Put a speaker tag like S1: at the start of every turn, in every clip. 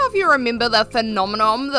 S1: know if you remember the phenomenon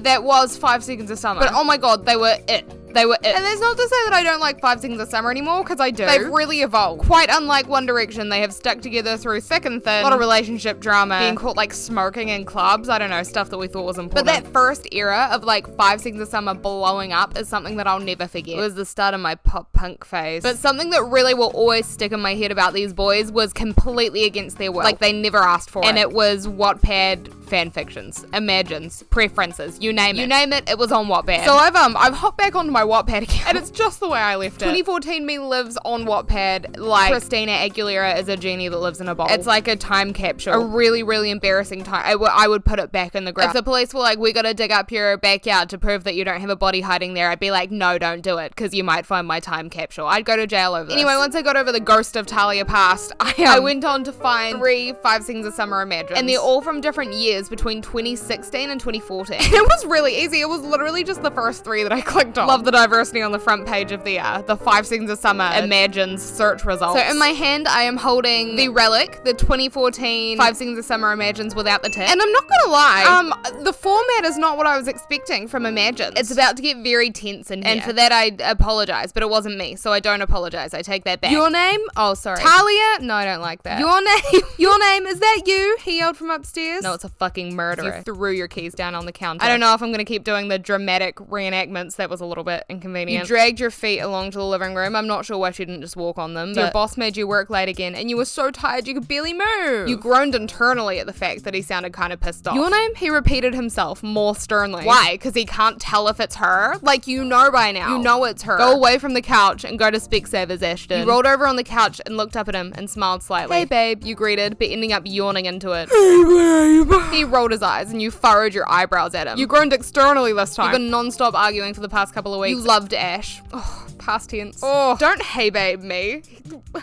S1: that was 5 Seconds of Summer. But oh my god, they were it. They were it. And that's not to say that I don't like 5 Seconds of Summer anymore, because I do. They've really evolved. Quite unlike One Direction, they have stuck together through thick and thin. A lot of relationship drama. Being caught like smoking in clubs. I don't know, stuff that we thought was important. But that first era of like 5 Seconds of Summer blowing up is something that I'll never forget. It was the start of my pop punk phase. But something that really will always stick in my head about these boys was completely against their will. Like they never asked for it. And it was Wattpad fanfictions, imagines, preferences, you name it. You name it, it was on Wattpad. So I've hopped back onto my Wattpad account, and it's just the way I left it. 2014 me lives on Wattpad like Christina Aguilera is a genie that lives in a bowl. It's like a time capsule. A really, really embarrassing time. I would put it back in the ground. If the police were like, we gotta dig up your backyard to prove that you don't have a body hiding there, I'd be like, no, don't do it, because you might find my time capsule. I'd go to jail over this. Anyway, once I got over the ghost of Talia Past, I went on to find 3 5 Seconds of Summer Imagines. And they're all from different years between 2016 and 2014. And it was really easy. It was literally just the first 3 that I clicked on. Love the diversity on the front page of the 5 Seconds of Summer Imagines search results. So in my hand, I am holding the relic, the 2014 5 Seconds of Summer Imagines without the tip. And I'm not gonna lie, the format is not what I was expecting from Imagines. It's about to get very tense in here. And for that, I apologize, but it wasn't me, so I don't apologize. I take that back. Your name? Oh, sorry. Talia? No, I don't like that. Your name? Your name? Is that you? He yelled from upstairs. No, it's a fucking murderer. You threw your keys down on the counter. I don't know if I'm gonna keep doing the dramatic reenactments. That was a little bit inconvenient. You dragged your feet along to the living room. I'm not sure why she didn't just walk on them. Your boss made you work late again, and you were so tired you could barely move. You groaned internally at the fact that he sounded kind of pissed off. Your name? He repeated himself more sternly. Why? Because he can't tell if it's her? Like, you know by now. You know it's her. Go away from the couch and go to Specsavers, Ashton. You rolled over on the couch and looked up at him and smiled slightly. Hey, babe, you greeted, but ending up yawning into it. Hey, babe. He rolled his eyes and you furrowed your eyebrows at him. You groaned externally this time. You've been non-stop arguing for the past couple of weeks. You loved Ash. Oh, past tense. Oh, don't hey babe me.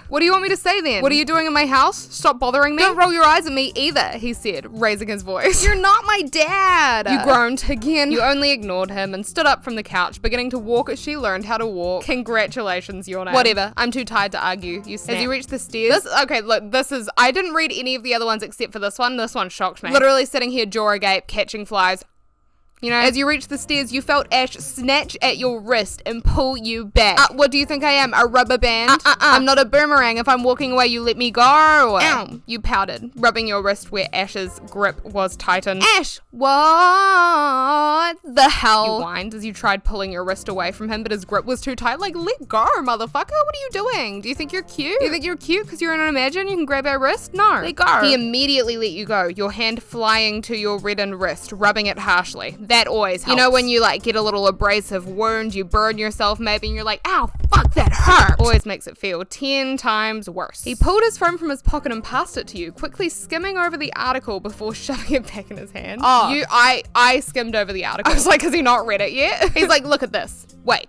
S1: What do you want me to say then? What are you doing in my house? Stop bothering me. Don't roll your eyes at me either, he said, raising his voice. You're not my dad. You groaned again. You only ignored him and stood up from the couch, beginning to walk as she learned how to walk. Congratulations, your name. Whatever. I'm too tired to argue. You snapped. As you reached the stairs. I didn't read any of the other ones except for this one. This one shocked me. Literally sitting here jaw agape, catching flies. You know, as you reached the stairs, you felt Ash snatch at your wrist and pull you back. What do you think I am, a rubber band? I'm not a boomerang. If I'm walking away, you let me go. Ow. You pouted, rubbing your wrist where Ash's grip was tightened. Ash, what the hell? You whined as you tried pulling your wrist away from him, but his grip was too tight. Like, let go, motherfucker. What are you doing? Do you think you're cute? Do you think you're cute because you're in an Imagine? You can grab our wrist? No. Let go. He immediately let you go, your hand flying to your reddened wrist, rubbing it harshly. That always helps. You know when you like get a little abrasive wound, you burn yourself maybe and you're like, ow, fuck, that hurt. Always makes it feel 10 times worse. He pulled his phone from his pocket and passed it to you, quickly skimming over the article before shoving it back in his hand. Oh, I skimmed over the article. I was like, has he not read it yet? He's like, look at this. Wait.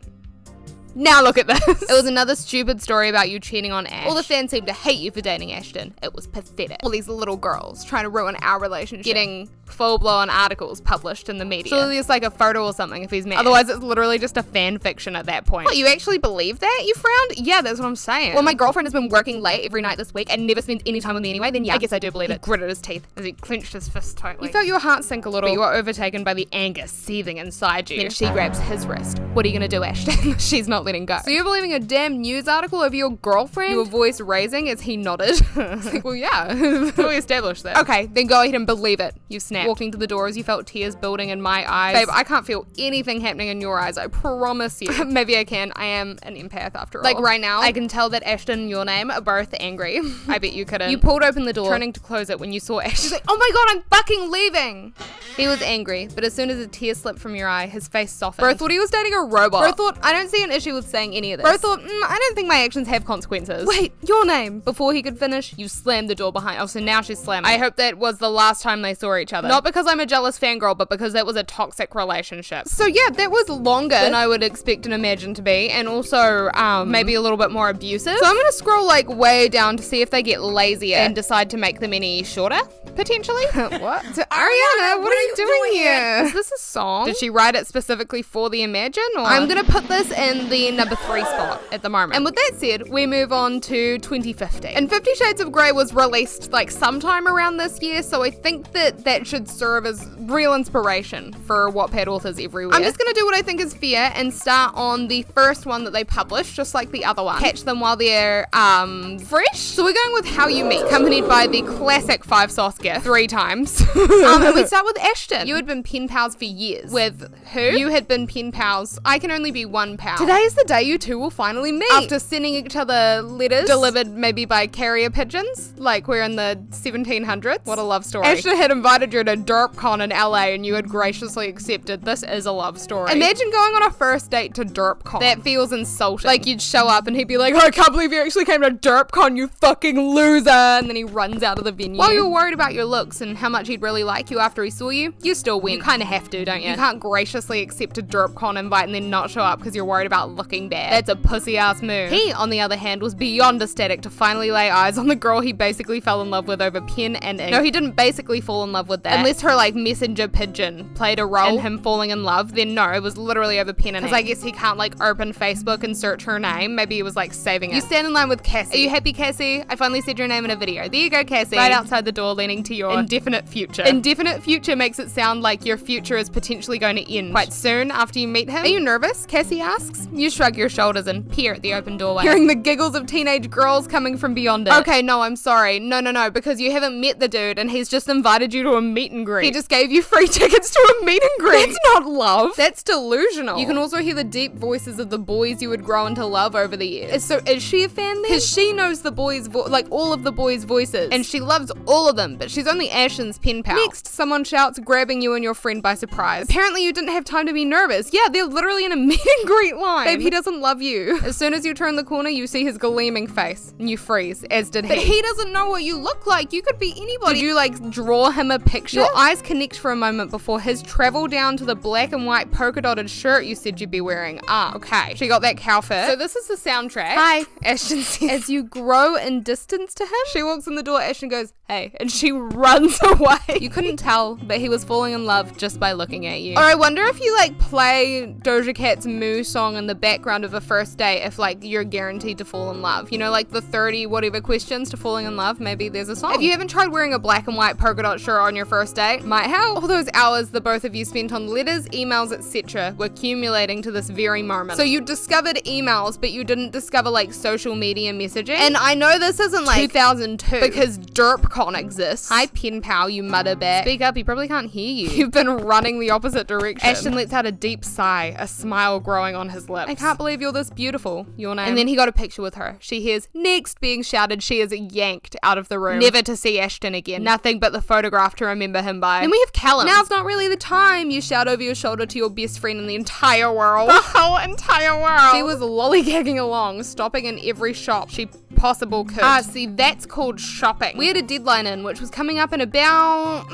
S1: Now look at this. It was another stupid story about you cheating on Ash. All the fans seemed to hate you for dating Ashton. It was pathetic. All these little girls trying to ruin our relationship. Getting full-blown articles published in the media. Surely it's like a photo or something if he's mad. Otherwise it's literally just a fan fiction at that point. What, you actually believe that? You frowned? Yeah, that's what I'm saying. Well, my girlfriend has been working late every night this week and never spends any time with me anyway, then yeah, I guess I do believe it. He gritted his teeth as he clenched his fist tightly. You felt your heart sink a little, but you were overtaken by the anger seething inside you. Then she grabs his wrist. What are you gonna do, Ashton? She's not letting go. So you're believing a damn news article of your girlfriend? Your voice raising as he nodded. Like, well, yeah, we established that. Okay, then go ahead and believe it. You snapped, walking to the door as you felt tears building in my eyes. Babe, I can't feel anything happening in your eyes, I promise you. Maybe I can. I am an empath after all. Like right now, I can tell that Ashton and your name are both angry. I bet you couldn't. You pulled open the door, turning to close it when you saw Ash. She's like, oh my god, I'm fucking leaving. He was angry, but as soon as a tear slipped from your eye, his face softened. Bro thought he was dating a robot. Bro thought, I don't see an issue with saying any of this. Bro thought, I don't think my actions have consequences. Wait, your name. Before he could finish, you slammed the door behind. Oh, so now she's slamming. I hope that was the last time they saw each other. Not because I'm a jealous fangirl, but because that was a toxic relationship. So yeah, that was longer than I would expect an Imagine to be, and also maybe a little bit more abusive. So I'm gonna scroll like way down to see if they get lazier and decide to make them any shorter, potentially. What? So, Ariana, what are we doing here? Is this a song? Did she write it specifically for the Imagine? Or? I'm gonna put this in the number 3 spot at the moment. And with that said, we move on to 2015. And 50 Shades of Grey was released like sometime around this year, so I think that should serve as real inspiration for Wattpad authors everywhere. I'm just gonna do what I think is fair and start on the first one that they published, just like the other one. Catch them while they're fresh. So we're going with How You Meet, accompanied by the classic 5 sauce gift 3 times. And we start with Ashton. You had been pen pals for years. With who? You had been pen pals. I can only be one pal. Today is the day you two will finally meet. After sending each other letters delivered maybe by carrier pigeons, like we're in the 1700s. What a love story. Ashton had invited you to DerpCon in LA and you had graciously accepted. This is a love story. Imagine going on a first date to DerpCon. That feels insulting. Like you'd show up and he'd be like, oh, I can't believe you actually came to DerpCon, you fucking loser. And then he runs out of the venue. While you were worried about your looks and how much he'd really like you after he saw you, you still went. You kind of have to, don't you? You can't graciously accept a DerpCon invite and then not show up because you're worried about looking bad. That's a pussy ass move. He, on the other hand, was beyond ecstatic to finally lay eyes on the girl he basically fell in love with over pen and ink. No, he didn't basically fall in love with that. Unless her like messenger pigeon played a role in him falling in love, then no, it was literally over pen and ink. Because I guess he can't like open Facebook and search her name. Maybe he was like saving it. You stand in line with Cassie. Are you happy, Cassie? I finally said your name in a video. There you go, Cassie. Right outside the door, leaning to your indefinite future. Indefinite future makes it sound like your future is potentially going to end quite soon after you meet him. Are you nervous? Cassie asks. You shrug your shoulders and peer at the open doorway, hearing the giggles of teenage girls coming from beyond it. Okay, no, I'm sorry. No, because you haven't met the dude and he's just invited you to a meet and greet. He just gave you free tickets to a meet and greet. That's not love. That's delusional. You can also hear the deep voices of the boys you would grow into love over the years. So is she a fan then? Because she knows the boys, like all of the boys' voices. And she loves all of them, but she's only Ashton's pen pal. Next, someone shouts, grabbing you and your friend by surprise. Apparently you didn't have time to be nervous. Yeah, they're literally in a meet and greet line. Babe, he doesn't love you. As soon as you turn the corner, you see his gleaming face, and you freeze, as did he. But he doesn't know what you look like. You could be anybody. Did you like draw him a picture? Your eyes connect for a moment before his travel down to the black and white polka dotted shirt you said you'd be wearing. Ah, okay. She got that cow fit. So this is the soundtrack. Hi, Ashton says. As you grow in distance to him, she walks in the door, Ashton goes, hey, and she runs away. You couldn't tell, but he was falling in love just by looking at you. Or I wonder if you like play Doja Cat's Moo song in the background of a first date if like you're guaranteed to fall in love. You know, like the 30 whatever questions to falling in love, maybe there's a song. If you haven't tried wearing a black and white polka dot shirt on your first date, might help. All those hours the both of you spent on letters, emails, etc. were accumulating to this very moment. So you discovered emails, but you didn't discover like social media messaging. And I know this isn't like 2002 because DerpCon exists. Hi pen pal, you mutter back. Speak up, he probably can't hear you. You've been running the opposite direction. Ashton lets out a deep sigh, a smile growing on his lips. I can't believe you're this beautiful. Your name. And then he got a picture with her. She hears next being shouted. She is yanked out of the room, never to see Ashton again. Nothing but the photograph to remember him by. Then we have Callum. Now's not really the time, you shout over your shoulder to your best friend in the entire world. The whole entire world. She was lollygagging along, stopping in every shop she possible could. See, that's called shopping. We had a deadline in, which was coming up in about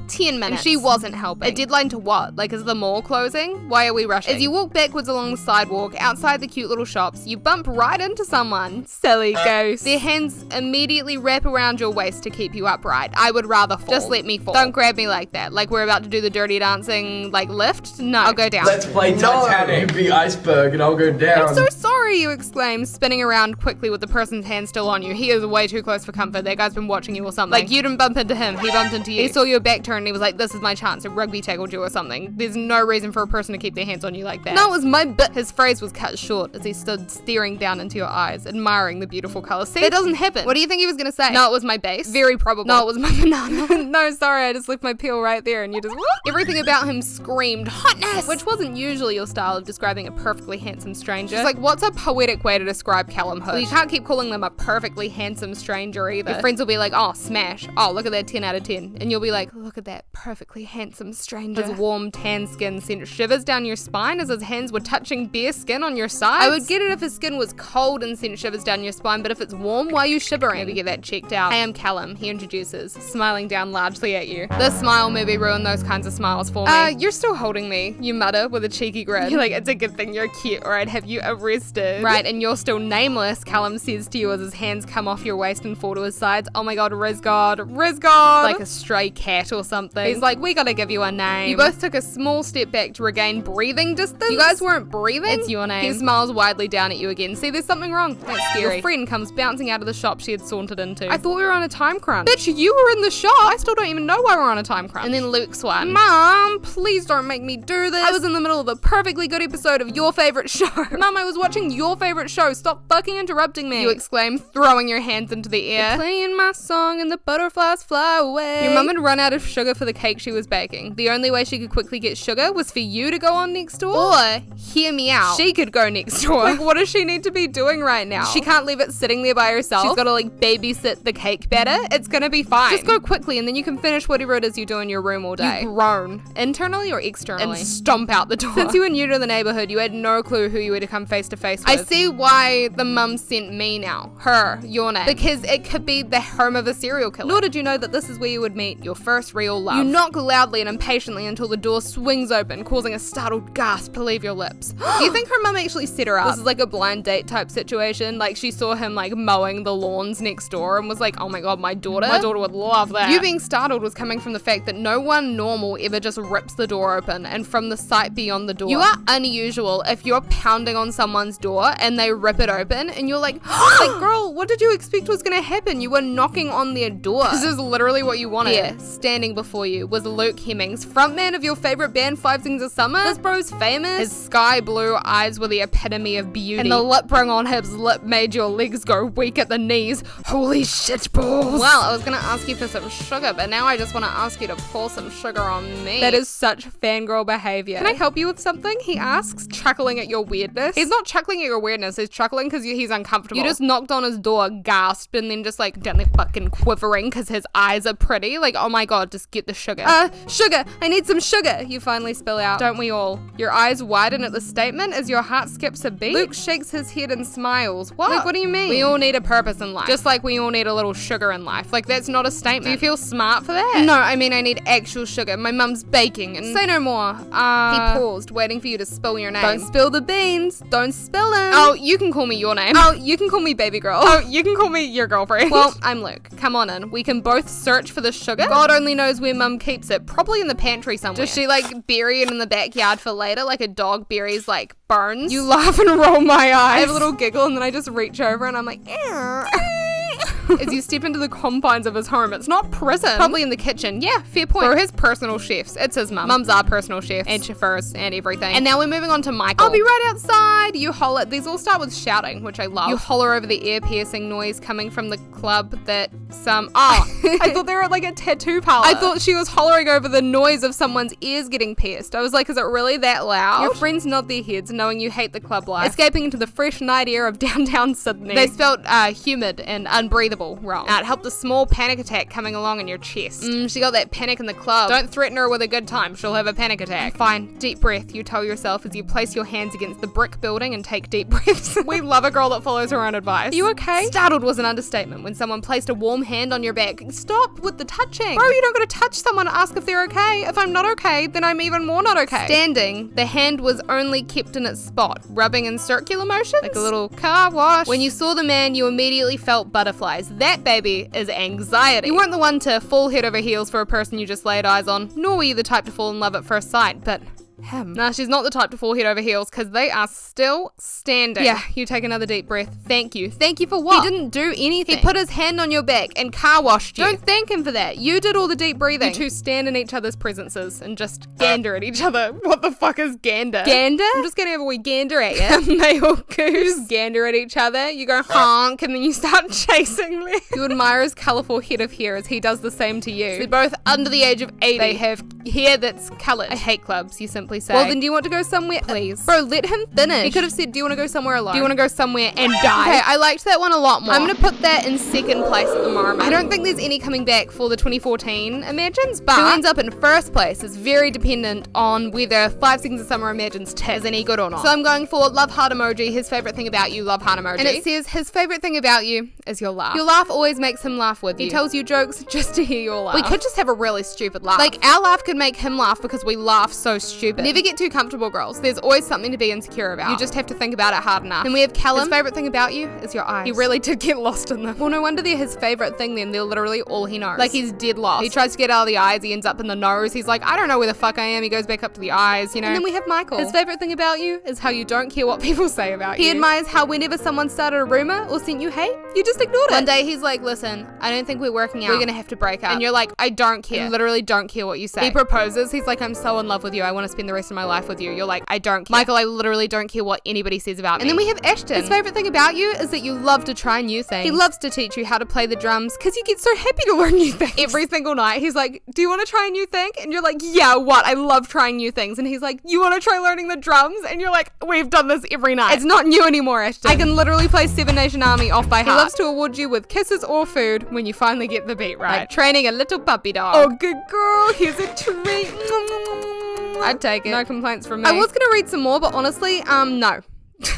S1: 10 minutes. And she wasn't helping. A deadline to what? Like, is the mall closing? Why are we rushing? As you walk backwards along the sidewalk, outside the cute little shops, you bump right into someone. Silly ghost. Their hands immediately wrap around your waist to keep you upright. I would rather fall. Just let me fall. Don't grab me like that. Like we're about to do the dirty dancing, like, lift? No, I'll go down.
S2: Let's play Titanic. You be iceberg and I'll go down.
S1: I'm so sorry, you exclaim, spinning around quickly with the person's hand still on you. He is way too close for comfort. That guy's been watching you or something. Like, you didn't bump into him. He bumped into you. He saw your back turn and he was like, this is my chance. So rugby tackled you or something. There's no reason for a person to keep their hands on you like that. No, it was my bit. His phrase was cut short as he stood staring down into your eyes, admiring the beautiful colors. See, that doesn't happen. What do you think he was gonna say? No, it was my base. Very probable. No, it was my banana. No, sorry, I just left my peel right there and you just whoop. Everything about him screamed hotness, which wasn't usually your style of describing a perfectly handsome stranger. It's like, what's a poetic way to describe Callum Hood? Well, you can't keep calling them a perfectly handsome stranger either. Your friends will be like, oh, smash. Oh, look at that 10 out of 10. And you'll be like, look at that perfectly handsome stranger. His warm tan skin sent shivers down your spine as his hands were touching bare skin on your sides. I would get it if his skin was cold and sent shivers down your spine, but if it's warm, why are you shivering? Maybe get that checked out. Hey, I'm Callum, he introduces, smiling down largely at you. This smile maybe ruined those kinds of smiles for me. You're still holding me, you mutter with a cheeky grin. You're like, it's a good thing you're cute or I'd have you arrested. Right, and you're still nameless, Callum says to you as his hands come off your waist and fall to his sides. Oh my god, Rizgod. Like a stray cat or something. something. He's like, we gotta give you a name. You both took a small step back to regain breathing distance. You guys weren't breathing? It's your name. He smiles widely down at you again. See, there's something wrong. That's scary. Your friend comes bouncing out of the shop she had sauntered into. I thought we were on a time crunch. Bitch, you were in the shop. I still don't even know why we're on a time crunch. And then Luke's one. Mom, please don't make me do this. I was in the middle of a perfectly good episode of your favorite show. Mom, I was watching your favorite show. Stop fucking interrupting me. You exclaim, throwing your hands into the air. You're playing my song and the butterflies fly away. Your mum had run out of sugar for the cake she was baking. The only way she could quickly get sugar was for you to go on next door. Or, hear me out, she could go next door. Like, what does she need to be doing right now? She can't leave it sitting there by herself. She's gotta like babysit the cake batter. It's gonna be fine. Just go quickly and then you can finish whatever it is you do in your room all day. You groan. Internally or externally? And stomp out the door. Since you were new to the neighborhood, you had no clue who you were to come face to face with. I see why the mum sent me now. Her, your name. Because it could be the home of a serial killer. Nor did you know that this is where you would meet your first real love. You knock loudly and impatiently until the door swings open, causing a startled gasp to leave your lips. Do you think her mum actually set her up? This is like a blind date type situation. Like she saw him like mowing the lawns next door and was like, oh my god, my daughter would love that. You being startled was coming from the fact that no one normal ever just rips the door open and from the sight beyond the door. You are unusual if you're pounding on someone's door and they rip it open and you're like, like girl, what did you expect was gonna happen? You were knocking on their door. This is literally what you wanted. Here, standing before you was Luke Hemmings, frontman of your favorite band 5 Things of Summer. This bro's famous. His sky blue eyes were the epitome of beauty. And the lip ring on his lip made your legs go weak at the knees. Holy shit balls. Well, I was gonna ask you for some sugar, but now I just want to ask you to pour some sugar on me. That is such fangirl behavior. Can I help you with something? He asks, chuckling at your weirdness. He's not chuckling at your weirdness, he's chuckling because he's uncomfortable. You just knocked on his door, gasped, and then just like down there fucking quivering because his eyes are pretty. Like, oh my god, just get the sugar. Sugar, I need some sugar. You finally spill out. Don't we all? Your eyes widen at the statement as your heart skips a beat. Luke shakes his head and smiles. What? Like, what do you mean? We all need a purpose in life. Just like we all need a little sugar in life. Like, that's not a statement. Do you feel smart for that? No, I mean I need actual sugar. My mum's baking and... Say no more. He paused, waiting for you to spill your name. Don't spill the beans. Don't spill them. Oh, you can call me your name. Oh, you can call me baby girl. Oh, you can call me your girlfriend. Well, I'm Luke. Come on in. We can both search for the sugar. God only knows where mum keeps it. Probably in the pantry somewhere. Does she like bury it in the backyard for later like a dog buries like bones? You laugh and roll my eyes. I have a little giggle and then I just reach over and I'm like, as you step into the confines of his home. It's not prison. Probably in the kitchen. Yeah, fair point. Bro, his personal chefs. It's his mum. Mums are personal chefs and chauffeurs and everything. And now we're moving on to Michael. I'll be right outside. You holler. These all start with shouting, which I love. You holler over the ear-piercing noise coming from the club that some... Oh, I thought they were at like a tattoo parlor. I thought she was hollering over the noise of someone's ears getting pierced. I was like, is it really that loud? Your friends nod their heads, knowing you hate the club life. Escaping into the fresh night air of downtown Sydney. They felt humid and unbreathable. Wrong. It helped a small panic attack coming along in your chest. She got that panic in the club. Don't threaten her with a good time. She'll have a panic attack. Fine. Deep breath, you tell yourself as you place your hands against the brick building and take deep breaths. We love a girl that follows her own advice. Are you okay? Startled was an understatement when someone placed a warm hand on your back. Stop with the touching. Bro, you don't gotta touch someone to ask if they're okay. If I'm not okay, then I'm even more not okay. Standing, the hand was only kept in its spot, rubbing in circular motions. Like a little car wash. When you saw the man, you immediately felt butterflies. That, baby, is anxiety. You weren't the one to fall head over heels for a person you just laid eyes on, nor were you the type to fall in love at first sight, but... him. Nah, she's not the type to fall head over heels because they are still standing. Yeah, you take another deep breath. Thank you. Thank you for what? He didn't do anything. He put his hand on your back and car washed you. Don't thank him for that. You did all the deep breathing. You two stand in each other's presences and just gander at each other. What the fuck is gander? Gander? I'm just gonna have a wee gander at you. Male goose. Just gander at each other. You go honk and then you start chasing me. You admire his colourful head of hair as he does the same to you. So they're both under the age of 80. They have hair that's coloured. I hate clubs, you simply say. Well, then do you want to go somewhere? Please. Bro, let him finish. He could have said, do you want to go somewhere alone? Do you want to go somewhere and die? Okay, I liked that one a lot more. I'm going to put that in second place at the moment. I don't think there's any coming back for the 2014 Imagines, but who ends up in first place is very dependent on whether 5 Seconds of Summer Imagines tick is any good or not. So I'm going for love heart emoji, his favourite thing about you, love heart emoji. And it says his favourite thing about you is your laugh. Your laugh always makes him laugh with you. He tells you jokes just to hear your laugh. We could just have a really stupid laugh. Like, our laugh can could make him laugh because we laugh so stupid. Never get too comfortable, girls. There's always something to be insecure about. You just have to think about it hard enough. Then we have Callum. His favorite thing about you is your eyes. He really did get lost in them. Well, no wonder they're his favorite thing then. They're literally all he knows. Like, he's dead lost. He tries to get out of the eyes. He ends up in the nose. He's like, I don't know where the fuck I am. He goes back up to the eyes, you know. And then we have Michael. His favorite thing about you is how you don't care what people say about you. He admires how whenever someone started a rumor or sent you hate, you just ignored it. One day he's like, listen, I don't think we're working out. We're gonna have to break up. And you're like, I don't care. I literally don't care what you say. He proposes. He's like, I'm so in love with you. I want to spend the rest of my life with you. You're like, I don't care. Michael, I literally don't care what anybody says about me. And then we have Ashton. His favorite thing about you is that you love to try new things. He loves to teach you how to play the drums because you get so happy to learn new things. Every single night he's like, do you want to try a new thing? And you're like, yeah, what? I love trying new things. And he's like, you want to try learning the drums? And you're like, we've done this every night. It's not new anymore, Ashton. I can literally play Seven Nation Army off by heart. He loves to award you with kisses or food when you finally get the beat right. Like training a little puppy dog. Oh, good girl. Here's a treat. I'd take it. No complaints from me. I was going to read some more, but honestly, no.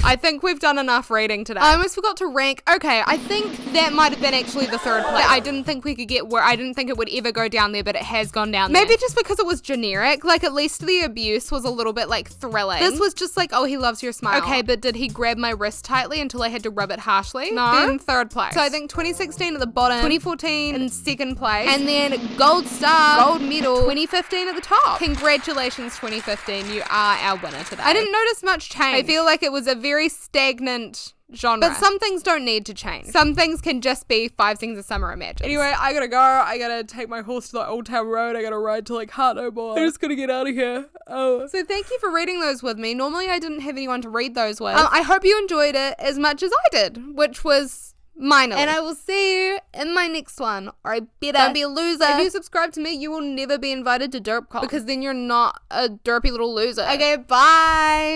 S1: I think we've done enough reading today. I almost forgot to rank. Okay, I think that might have been actually the third place. I didn't think we could get where I didn't think it would ever go down there, but it has gone down there. Maybe just because it was generic. Like, at least the abuse was a little bit like thrilling. This was just like, oh, he loves your smile. Okay, but did he grab my wrist tightly until I had to rub it harshly? No. Then third place. So I think 2016 at the bottom, 2014 in second place, and then gold star, gold medal, 2015 at the top. Congratulations, 2015. You are our winner today. I didn't notice much change. I feel like it was a very stagnant genre. But some things don't need to change. Some things can just be 5 Things a Summer Imagine. Anyway, I gotta go. I gotta take my horse to the Old Town Road. I gotta ride to like Heart No More. I'm just gonna get out of here. Oh. So thank you for reading those with me. Normally I didn't have anyone to read those with. I hope you enjoyed it as much as I did, which was minor. And I will see you in my next one. Or I better don't be a loser. If you subscribe to me, you will never be invited to DerpCon because then you're not a derpy little loser. Okay, bye.